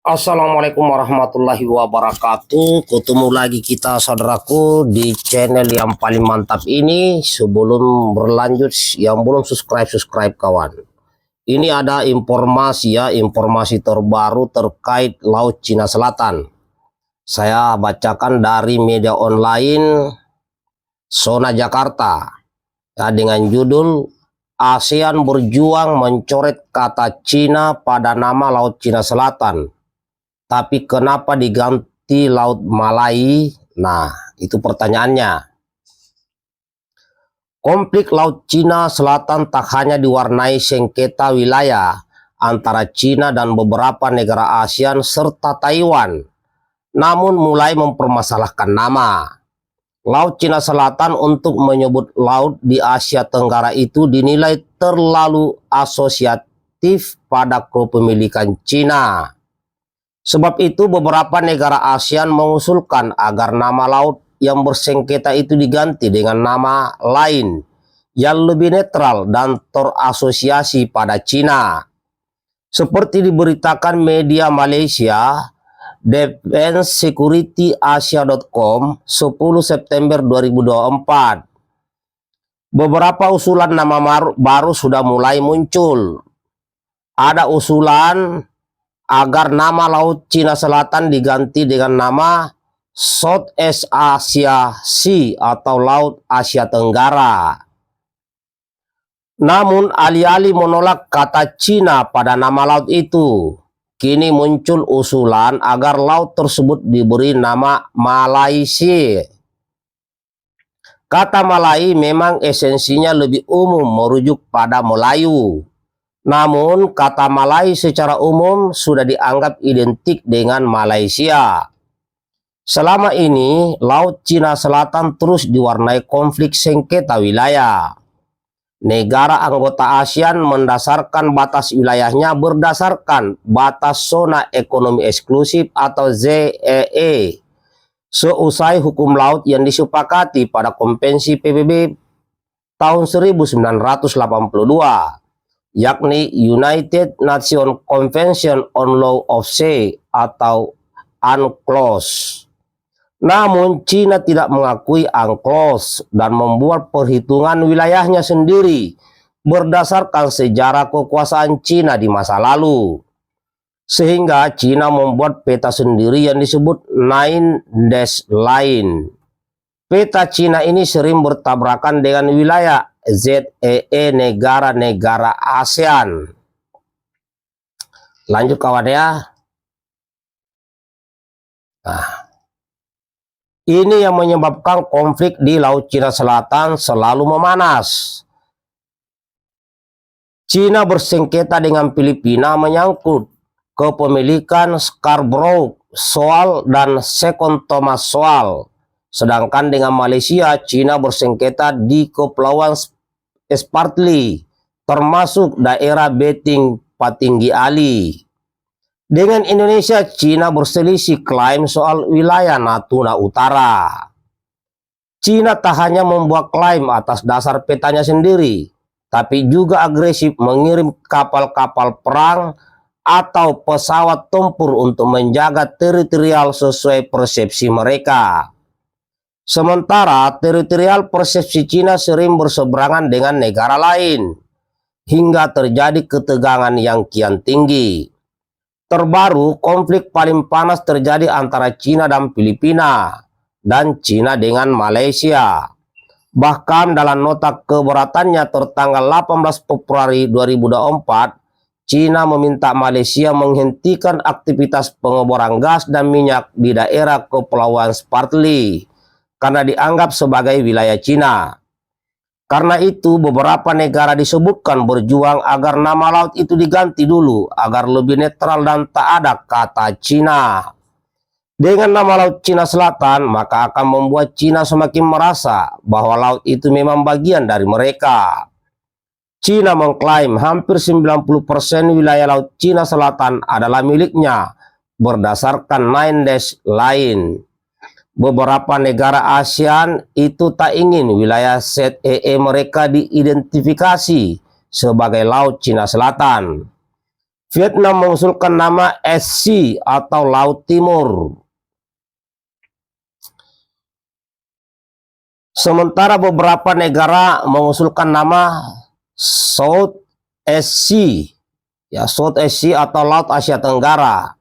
Assalamualaikum warahmatullahi wabarakatuh. Ketemu lagi kita saudaraku di channel yang paling mantap ini. Sebelum berlanjut, yang belum subscribe kawan. Ini ada informasi ya, informasi terbaru terkait Laut Cina Selatan. Saya bacakan dari media online Zona Jakarta ya, dengan judul ASEAN berjuang mencoret kata Cina pada nama Laut Cina Selatan. Tapi kenapa diganti Laut Malai? Nah, itu pertanyaannya. Konflik Laut Cina Selatan tak hanya diwarnai sengketa wilayah antara Cina dan beberapa negara ASEAN serta Taiwan, namun mulai mempermasalahkan nama. Laut Cina Selatan untuk menyebut laut di Asia Tenggara itu dinilai terlalu asosiatif pada kepemilikan Cina. Sebab itu beberapa negara ASEAN mengusulkan agar nama laut yang bersengketa itu diganti dengan nama lain yang lebih netral dan terasosiasi pada Cina. Seperti diberitakan media Malaysia, Defense Security Asia.com 10 September 2024. Beberapa usulan nama baru sudah mulai muncul. Ada usulan agar nama Laut Cina Selatan diganti dengan nama Southeast Asia Sea atau Laut Asia Tenggara. Namun alih-alih menolak kata Cina pada nama laut itu, kini muncul usulan agar laut tersebut diberi nama Malaysia. Kata Malai memang esensinya lebih umum merujuk pada Melayu. Namun, kata Malai secara umum sudah dianggap identik dengan Malaysia. Selama ini, Laut Cina Selatan terus diwarnai konflik sengketa wilayah. Negara anggota ASEAN mendasarkan batas wilayahnya berdasarkan batas zona ekonomi eksklusif atau ZEE. Seusai hukum laut yang disepakati pada Konvensi PBB tahun 1982. Yakni United Nations Convention on Law of Sea atau UNCLOS. Namun Cina tidak mengakui UNCLOS dan membuat perhitungan wilayahnya sendiri berdasarkan sejarah kekuasaan Cina di masa lalu. Sehingga Cina membuat peta sendiri yang disebut Nine Dash Line. Peta Cina ini sering bertabrakan dengan wilayah ZEE negara-negara ASEAN. Lanjut kawan ya. Nah, ini yang menyebabkan konflik di Laut Cina Selatan selalu memanas. Cina bersengketa dengan Filipina menyangkut kepemilikan Scarborough Shoal dan Second Thomas Shoal. Sedangkan dengan Malaysia, Cina bersengketa di Kepulauan Spratly, termasuk daerah Beting Patinggi Ali. Dengan Indonesia, Cina berselisih klaim soal wilayah Natuna Utara. Cina tak hanya membuat klaim atas dasar petanya sendiri, tapi juga agresif mengirim kapal-kapal perang atau pesawat tempur untuk menjaga teritorial sesuai persepsi mereka. Sementara teritorial persepsi Cina sering berseberangan dengan negara lain, hingga terjadi ketegangan yang kian tinggi. Terbaru, konflik paling panas terjadi antara Cina dan Filipina, dan Cina dengan Malaysia. Bahkan dalam nota keberatannya tertanggal 18 Februari 2024, Cina meminta Malaysia menghentikan aktivitas pengeboran gas dan minyak di daerah Kepulauan Spratly, karena dianggap sebagai wilayah Cina. Karena itu beberapa negara disebutkan berjuang agar nama laut itu diganti dulu agar lebih netral dan tak ada kata Cina. Dengan nama Laut Cina Selatan, maka akan membuat Cina semakin merasa bahwa laut itu memang bagian dari mereka. Cina mengklaim hampir 90% wilayah Laut Cina Selatan adalah miliknya berdasarkan Nine Dash Line. Beberapa negara ASEAN itu tak ingin wilayah ZEE mereka diidentifikasi sebagai Laut Cina Selatan. Vietnam mengusulkan nama SC atau Laut Timur. Sementara beberapa negara mengusulkan nama South SC, ya South SC atau Laut Asia Tenggara.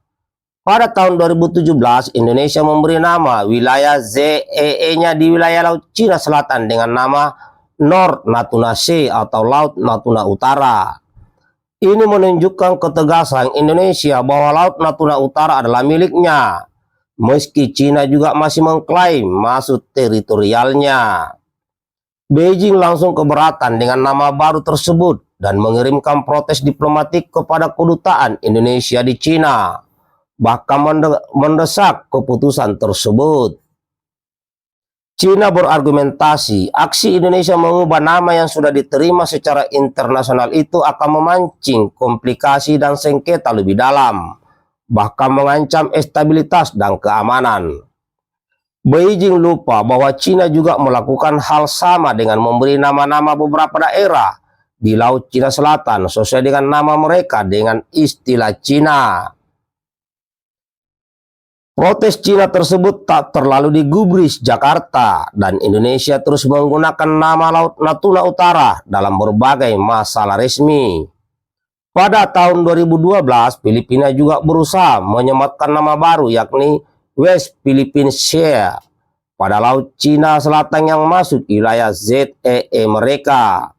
Pada tahun 2017, Indonesia memberi nama wilayah ZEE-nya di wilayah Laut Cina Selatan dengan nama North Natuna Sea atau Laut Natuna Utara. Ini menunjukkan ketegasan Indonesia bahwa Laut Natuna Utara adalah miliknya, meski Cina juga masih mengklaim masuk teritorialnya. Beijing langsung keberatan dengan nama baru tersebut dan mengirimkan protes diplomatik kepada kedutaan Indonesia di Cina, bahkan mendesak keputusan tersebut. Cina berargumentasi, aksi Indonesia mengubah nama yang sudah diterima secara internasional itu akan memancing komplikasi dan sengketa lebih dalam, bahkan mengancam stabilitas dan keamanan. Beijing lupa bahwa Cina juga melakukan hal sama dengan memberi nama-nama beberapa daerah di Laut Cina Selatan sesuai dengan nama mereka dengan istilah Cina. Protes Cina tersebut tak terlalu digubris Jakarta, dan Indonesia terus menggunakan nama Laut Natuna Utara dalam berbagai masalah resmi. Pada tahun 2012, Filipina juga berusaha menyematkan nama baru yakni West Philippine Sea pada Laut Cina Selatan yang masuk wilayah ZEE mereka.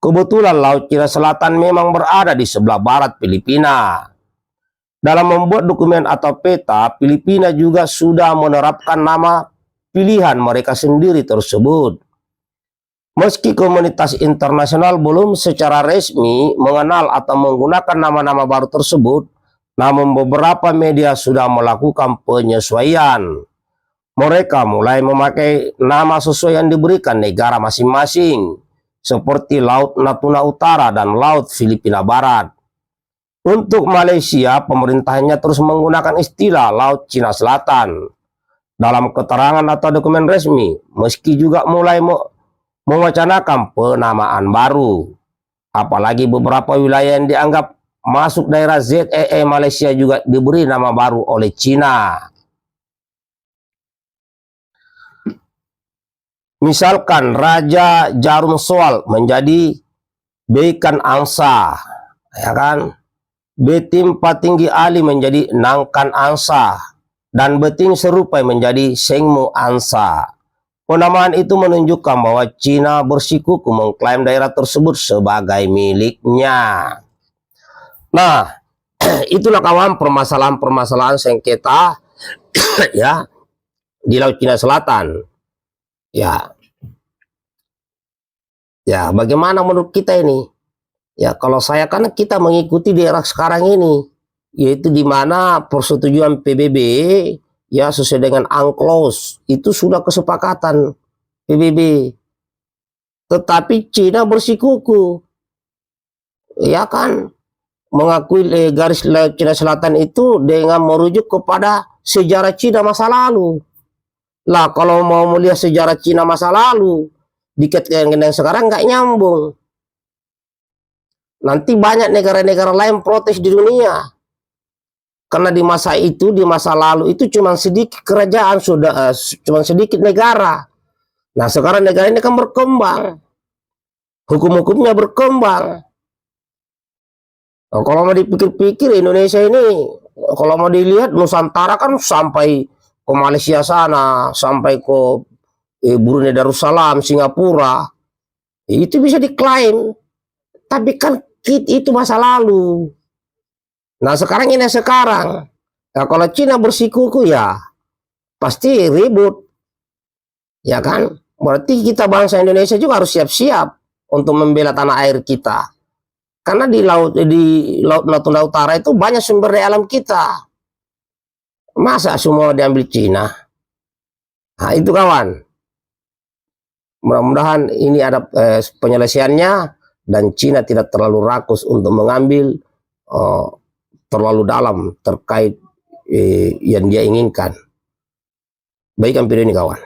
Kebetulan Laut Cina Selatan memang berada di sebelah barat Filipina. Dalam membuat dokumen atau peta, Filipina juga sudah menerapkan nama pilihan mereka sendiri tersebut. Meski komunitas internasional belum secara resmi mengenal atau menggunakan nama-nama baru tersebut, namun beberapa media sudah melakukan penyesuaian. Mereka mulai memakai nama sesuai yang diberikan negara masing-masing, seperti Laut Natuna Utara dan Laut Filipina Barat. Untuk Malaysia, pemerintahnya terus menggunakan istilah Laut Cina Selatan dalam keterangan atau dokumen resmi, meski juga mulai mewacanakan penamaan baru. Apalagi beberapa wilayah yang dianggap masuk daerah ZEE Malaysia juga diberi nama baru oleh Cina. Misalkan Raja Jarum Soal menjadi Beikan Angsa, ya kan? Betim Patinggi Ali menjadi Nangkan Angsa, dan Beting Serupai menjadi Sengmu Angsa. Penamaan itu menunjukkan bahwa Cina bersikukuh mengklaim daerah tersebut sebagai miliknya. Nah, itulah kawan permasalahan-permasalahan sengketa ya di Laut Cina Selatan. Ya, bagaimana menurut kita ini? Ya, kalau saya kan kita mengikuti di era sekarang ini, yaitu di mana persetujuan PBB ya sesuai dengan UNCLOS itu sudah kesepakatan PBB. Tetapi Cina bersikukuh, ya kan, mengakui garis Laut Cina Selatan itu dengan merujuk kepada sejarah Cina masa lalu. Lah, kalau mau melihat sejarah Cina masa lalu, dikaitkan dengan sekarang nggak nyambung. Nanti banyak negara-negara lain protes di dunia. Karena di masa itu, di masa lalu itu cuma sedikit kerajaan, cuma sedikit negara. Nah, sekarang negara ini kan berkembang. Hukum-hukumnya berkembang. Nah, kalau mau dipikir-pikir Indonesia ini, kalau mau dilihat Nusantara kan sampai ke Malaysia sana, sampai ke Brunei Darussalam, Singapura. Itu bisa diklaim. Tapi kan itu masa lalu. Nah, sekarang ini sekarang. Nah, kalau Cina bersikukuh ya pasti ribut. Ya kan? Berarti kita bangsa Indonesia juga harus siap-siap untuk membela tanah air kita. Karena di Laut Natuna Utara itu banyak sumber daya alam kita. Masa semua diambil Cina? Nah, itu kawan. Mudah-mudahan ini ada penyelesaiannya. Dan Cina tidak terlalu rakus untuk mengambil terlalu dalam terkait yang dia inginkan. Baikkan video ini kawan.